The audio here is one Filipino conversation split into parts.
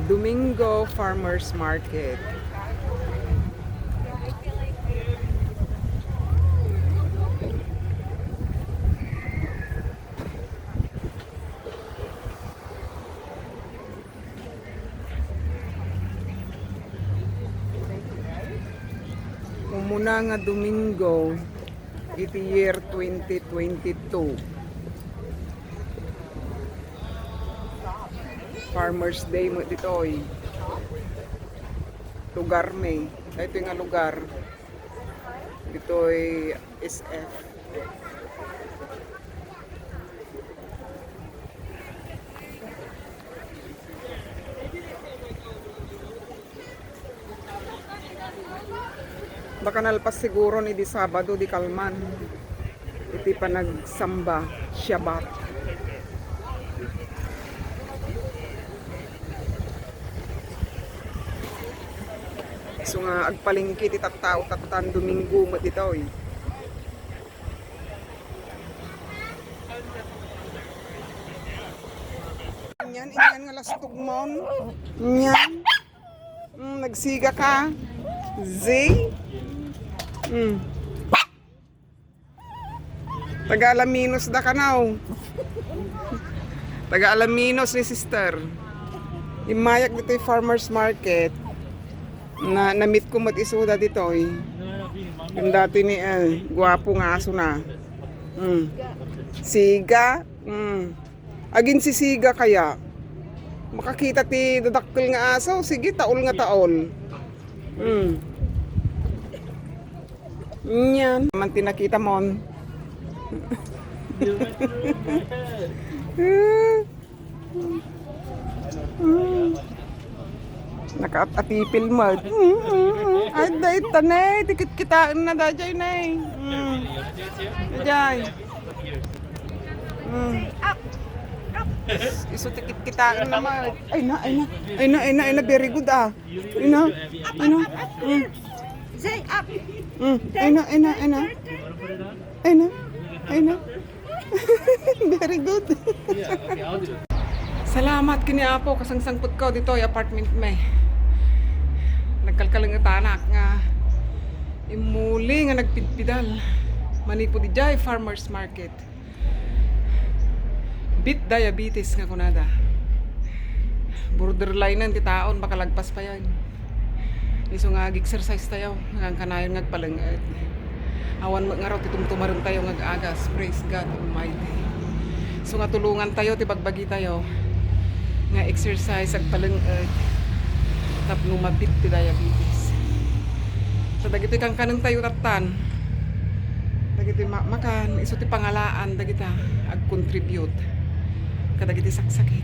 Domingo Farmers Market. Umuna nga Domingo, iti year 2022. Farmers Day mo ditoy. Lugar may. Ito nga lugar. Ditoy SF. Baka nalpas siguro ni di Sabado di Kalman. Iti pa nagsamba, Shabbat. So nga agpalingki ti tattao tatan Domingo mo ditoy. Inyan nga lastog mon. Inyan. Nagsiga ka. Zay. Taga-Alaminos da ka now. Taga-Alaminos ni sister. Imayak dito yung farmers market. Na-meet ko mat-isuda dito eh. Yung dati ni guwapo nga aso na. Siga. Agin si Siga kaya. Makakita ti dadakkel nga aso. Sige, taol nga taol. Yan. Man tinakita mon. Nakaatipil mo. Ay, dahil tanay. Tikit kitaan na dajay na eh. Dajay. Iso tikit kitaan naman. Ay na. Very good ah. Ay na. Say up. Ay na. Very good. Salamat kini apo kasang sangput ko dito ay apartment may. Nagkalkalang tanak nga imuli nga nagpidpidal. Manipo di jay farmers market. Bit diabetes nga kunada. Borderline nan ti taon baka lagpas pa yan. Iso nga exercise tayo nga kanayon nga palenget. Awan mo nga raw titumtumaron tayo nga agas. Praise God Almighty. So nga tulungan tayo tibagbagi tayo nga exercise ag palenget. Tapno mabit ti diabetes. So dagiti kang kanang tayo tatan. Dagiti makan iso ti pangalaan dagita ag contribute. Kadagiti saksakit.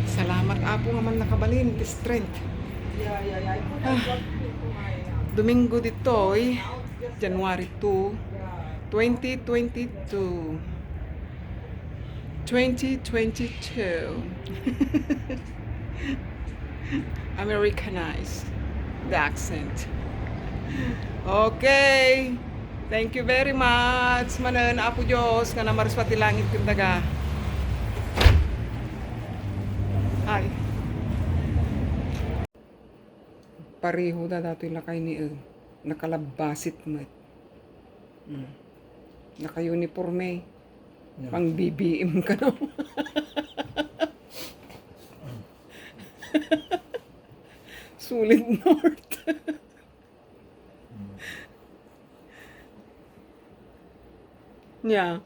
Salamat apo nga man nakabalin ti strength. Domingo ditoy January 2, 2022. 2022. Americanized the accent. Okay. Thank you very much. Manan apo Diyos nga namaris pati langit kundaga. Ay. Pareho da dato'y lakay ni nakalabasit mo. Naka-uniforme. Pang BBM ka no. Sulit North. Yeah.